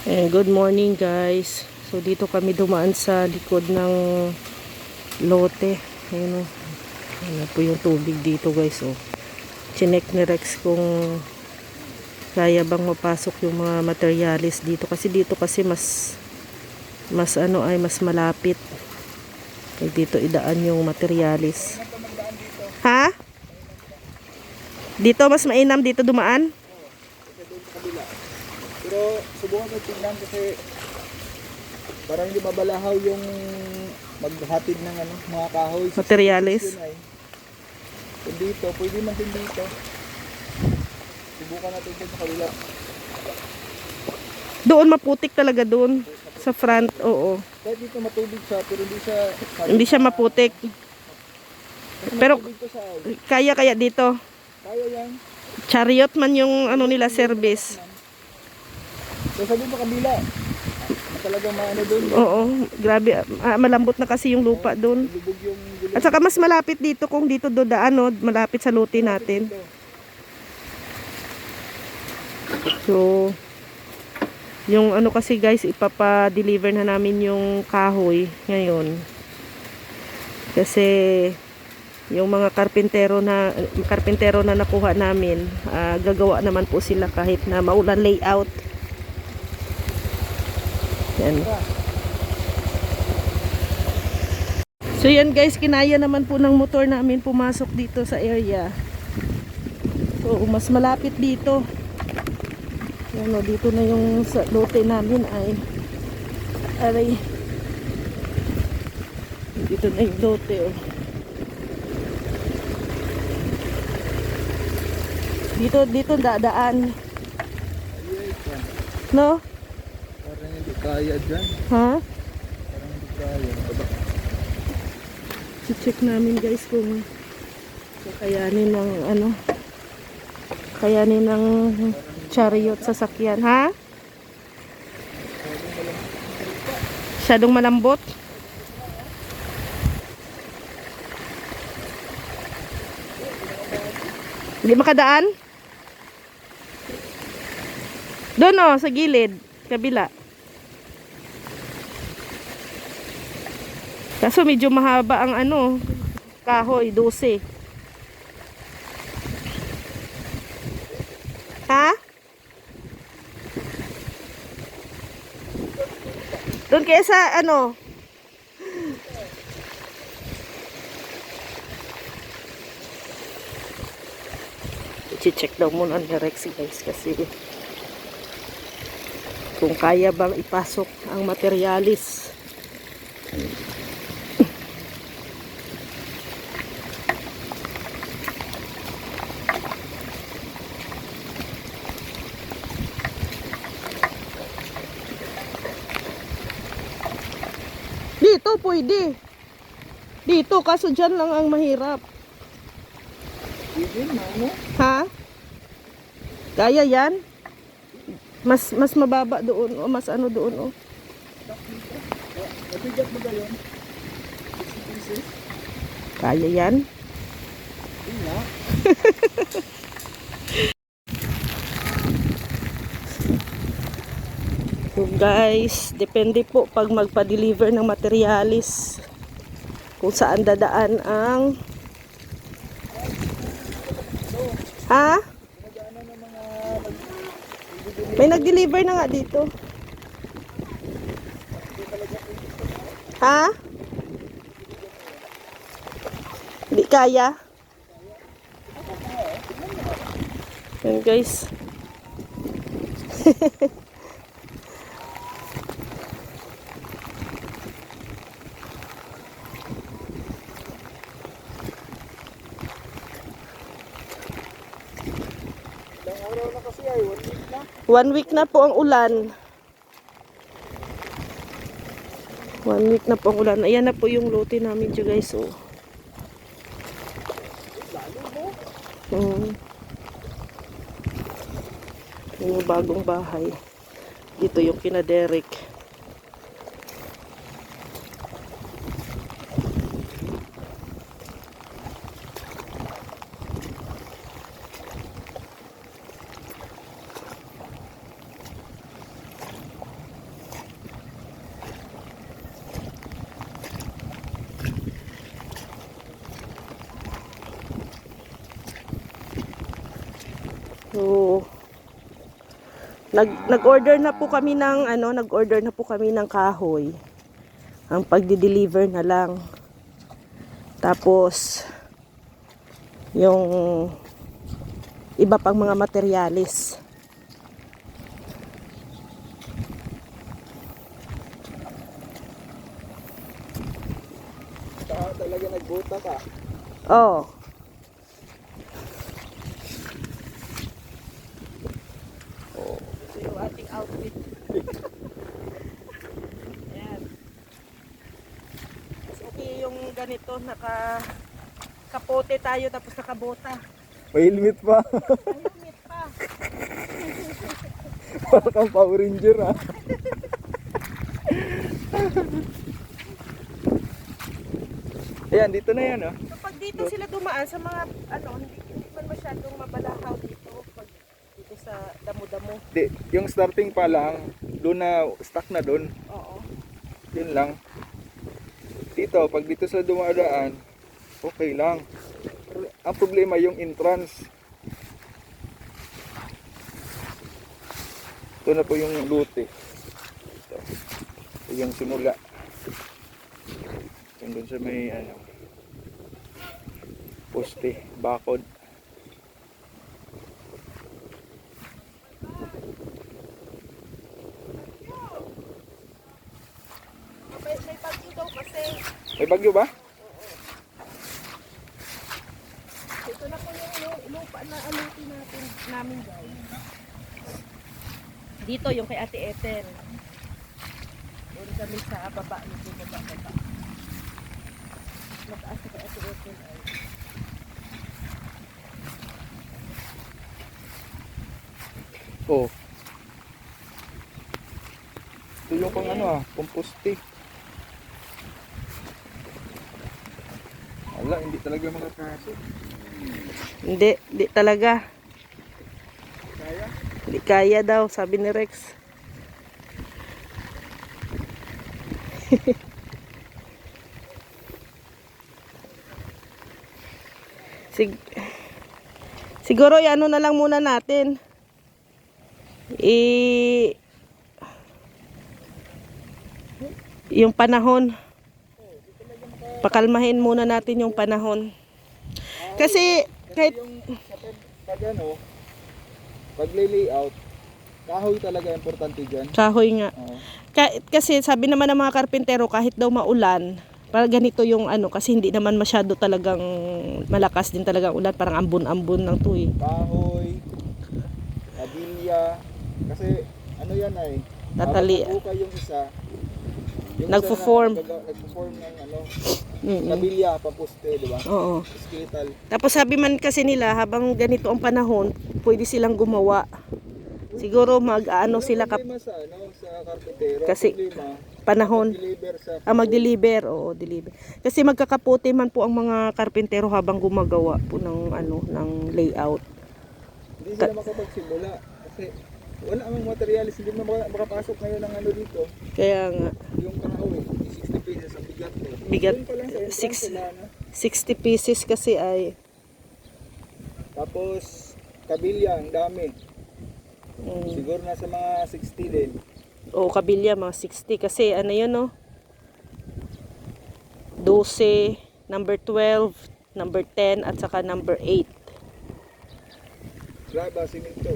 Good morning guys. So dito kami dumaan sa likod ng lote. Ayun o. Ano po yung tubig dito guys oh. Chinek ni Rex kung kaya bang mapasok yung mga materialis dito. Kasi dito kasi mas malapit. Kaya dito idaan yung materialis. Ha? Dito mas mainam dito dumaan? Pero subukan mo tingnan kasi parang hindi mabalahaw yung maghatid ng mga kahoy. Materialis. Kung dito, pwede man din dito. Subukan natin dito sa kabila. Doon maputik talaga doon. Sa front, oo. Kahit dito matubig siya, pero hindi siya maputik. Pero to sa kaya dito. kaya yan. Chariot man yung ano nila service. So sabi mo kabila, talagang maano doon. Oo, grabe. Malambot na kasi yung lupa doon. Lubog yung gulong. At saka mas malapit dito kung dito dodaan, no? Malapit sa lote natin. So, yung ano kasi guys, ipapa-deliver na namin yung kahoy ngayon. Kasi yung mga karpintero na nakuha namin, gagawa naman po sila kahit na maulan layout. Yan. So yan guys, kinaya naman po ng motor namin pumasok dito sa area. So mas malapit dito. Yan o, dito na yung sa lote namin ay aray. Dito na yung lote o. Dito dadaan. No? Parang hindi kaya dyan. Ha? Parang hindi kaya. I-check namin guys kung kayanin ng chariot sasakyan, ha? Masyadong malambot. Hindi makadaan? Doon o, sa gilid, kabila. Kaso medyo mahaba ang kahoy, 12. Ha? Doon kaya sa i-check daw muna ni Rex guys kasi kung kaya bang ipasok ang materialis. Dito pwede. Dito kaso dyan lang ang mahirap. Ha? Kaya yan? Mas mababa doon o mas doon o. Mabigat mo ba yun? 60 pieces? Kaya yan? Hindi na. So guys, depende po pag magpa-deliver ng materialis kung saan dadaan ang ha? May nag-deliver na nga dito. Ha? Hindi kaya. Yan guys. Ilang araw na kasi ay 1 week na. 1 week na po ang ulan. 1 week na po ang ulan. Ayan na po yung lote namin dyan guys. Oh. Yung bagong bahay. Dito yung kina Derek. Nag-order na po kami ng nag-order na po kami ng kahoy. Ang pagdi-deliver na lang. Tapos yung iba pang mga materyales. Saka talaga nagbuta ka. Oh. Ito yung ating outfit. Ayan. Mas okay yung ganito, kapote tayo tapos nakabota. May helmet pa. Ayun, pa. Para kang Power Ranger ah. Ayan, dito na yan ah. Kapag dito sila dumaan sa mga hindi man masyadong mabalahaw dito pag dito sa damo-damo. Di, yung starting pa lang, doon na, stuck na doon. Oo. Yun lang. Dito, pag dito sila dumadaan, okay lang. Pero ang problema yung entrance. Ito na po yung lute. Ito. Ito yung simula. Yung doon sa may poste, bakod. May bagyo daw kasi. May bagyo ba? Ito na po yung lupa na alutin namin guys. Dito yung kay Ate Ethel. Doon kami sa baba. Dito baba. Mataas na kay Ate Ethel ay. Oo. Ito yung pang komposte. Wala, hindi talaga makapasok. Hindi talaga. Kaya? Hindi kaya daw, sabi ni Rex. Siguro na lang muna natin. Yung panahon. Pakalmahin muna natin yung panahon. Kasi kahit yung pag layout, kahoy talaga importante dyan. kahoy nga. Oo. Kasi sabi naman ng mga karpintero kahit daw maulan, para ganito yung kasi hindi naman masyado talagang malakas din talagang ulan, parang ambon-ambon lang to eh. Kahoy, kabilya, kasi yan ay Tatali. habang yung isa, Nagfo-form. Nagfo-form ng kabilya, paposte, di ba? Oo. Skeletal. Tapos sabi man kasi nila habang ganito ang panahon, pwede silang gumawa. Siguro sila Problema sa sa karpintero. Kasi Problema, panahon. deliver sa Mag-deliver, oo, deliver. Kasi magkakapote man po ang mga karpintero habang gumagawa po ng ng layout. Hindi sila makapagsimula kasi wala amang materialis, hindi mo makapasok ngayon ng dito. Kaya nga Yung kahoy, 60 pesos ang bigat mo. bigat Doon pa lang sa entrance wala na. 60 pieces kasi ay Tapos kabilya, ang dami. Siguro nasa mga 60 din. kabilya mga 60 kasi yun 12, number 12, number 10 at saka number 8. Graba, simento.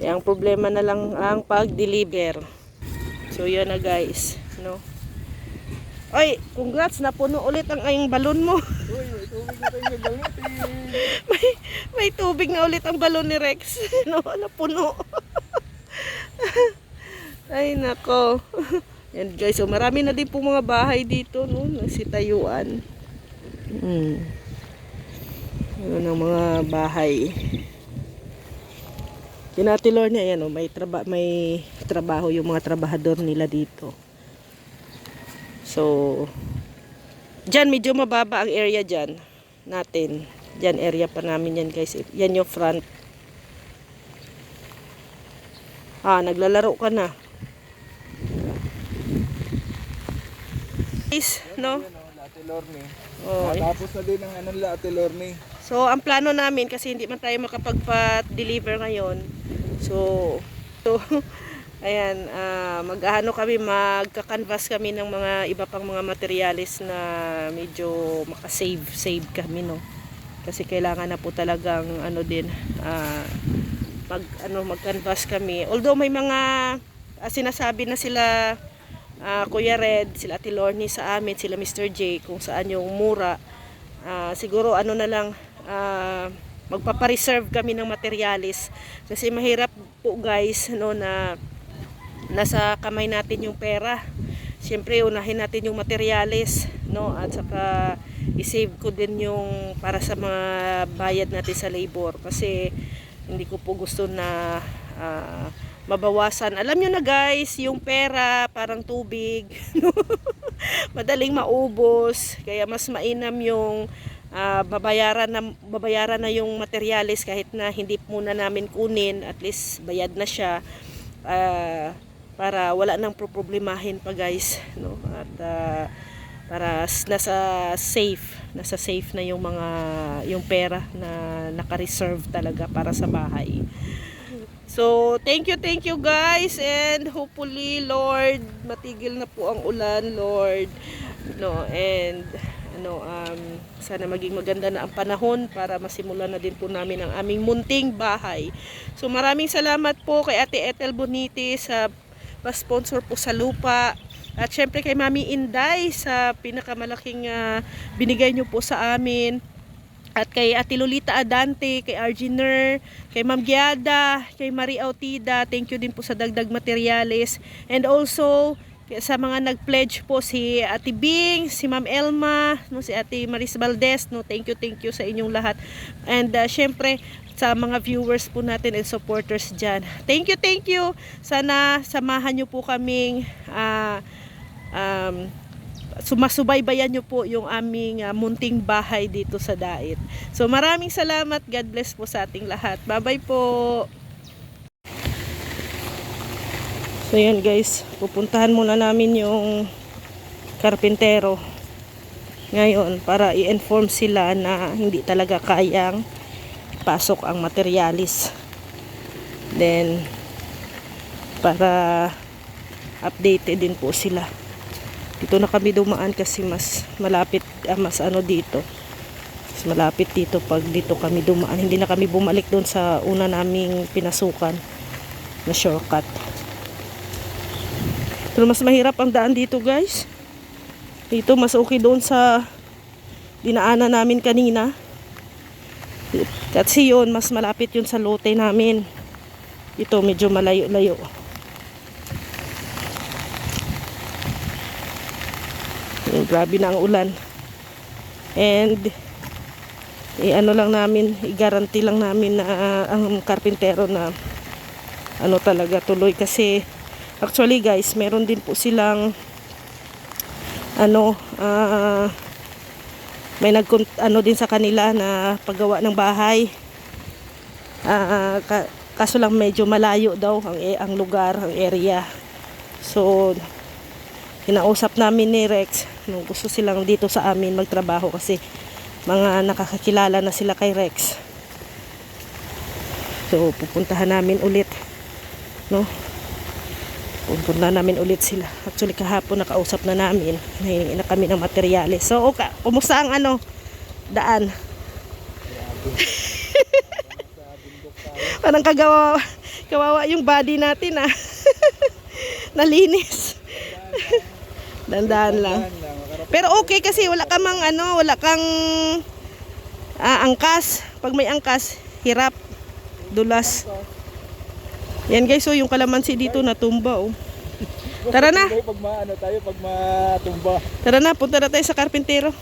Ang problema na lang ang pag-deliver. So yan na guys, Oy, congrats, napuno ulit ang balon mo. Uy, may tubig na tayo nagamit may tubig na ulit ang balon ni Rex. Napuno. Ay nako. Yan guys, so marami na din po mga bahay dito, nagsitayuan. Ano ng mga bahay. Yung Ate Lorna, may trabaho yung mga trabahador nila dito. So, dyan medyo mababa ang area dyan natin. Dyan area pa namin yan guys. Yan yung front. Naglalaro ka na. Guys, Ate Lorne. Oh, Tapos na din ang Ate Lorne. So, ang plano namin, kasi hindi man tayo makapagpa-deliver ngayon. So ayan, mag-ano kami, magka-canvas kami ng mga iba pang mga materials na medyo makasave kami, no. Kasi kailangan na po talagang ano din, mag-canvas kami. Although may mga sinasabi na sila, Kuya Red, sila Ate Lorne sa amin, sila Mr. J, kung saan yung mura. Siguro ano na lang, magpapareserve kami ng materialis kasi mahirap po guys, no, na nasa kamay natin yung pera. Siyempre unahin natin yung materialis, no, at saka i-save ko din yung para sa mga bayad natin sa labor kasi hindi ko po gusto na mabawasan. Alam nyo na guys, yung pera parang tubig madaling maubos, kaya mas mainam yung babayaran na yung materialis kahit na hindi muna namin kunin, at least bayad na siya, para wala nang problemahin pa guys, no, at para nasa safe na yung mga yung pera na naka-reserve talaga para sa bahay. So thank you guys, and hopefully Lord matigil na po ang ulan, Lord, no, and sana maging maganda na ang panahon para masimulan na din po namin ang aming munting bahay. So maraming salamat po kay Ate Ethel Bonite sa pa-sponsor po sa lupa, at syempre kay Mami Inday sa pinakamalaking binigay nyo po sa amin, at kay Ate Lolita Adante, kay Arginer, kay Ma'am Giada, kay Marie Autida, thank you din po sa dagdag materials, and also sa mga nag-pledge po, si Ate Bing, si Ma'am Elma, no, si Ate Maris Valdez, no, thank you sa inyong lahat, and syempre sa mga viewers po natin and supporters dyan, thank you. Sana samahan nyo po kaming sumasubaybayan nyo po yung aming munting bahay dito sa Dait. So maraming salamat, God bless po sa ating lahat, bye bye po. So yan guys, pupuntahan muna namin yung karpintero ngayon para i-inform sila na hindi talaga kayang pasok ang materialis. Then para updated din po sila. Dito na kami dumaan kasi mas malapit, mas ano dito. Mas malapit dito pag dito kami dumaan. Hindi na kami bumalik doon sa una naming pinasukan na shortcut. Pero mas mahirap ang daan dito guys. Dito mas okay doon sa dinaanan namin kanina. Kasi yun, mas malapit yun sa lote namin. Ito medyo malayo-layo. Grabe na ang ulan. And ano lang namin, i-guarantee lang namin na ang karpintero na ano talaga tuloy, kasi actually guys, meron din po silang may ano din sa kanila na paggawa ng bahay. Kaso lang medyo malayo daw ang lugar, ang area. So kinausap namin ni Rex, gusto silang dito sa amin magtrabaho kasi mga nakakakilala na sila kay Rex. So pupuntahan namin ulit, no? Pupunta namin ulit sila. Actually kahapon nakausap na namin, nahihingi na kami ng materyales. So okay, kumusta ang daan? Parang kawawa yung body natin nalinis. Dandahan lang. Pero okay kasi wala kang angkas. Pag may angkas, hirap, dulas. Yan guys, so yung kalamansi dito natumba Tara na. Pag matumba. Tara na, punta na tayo sa karpintero.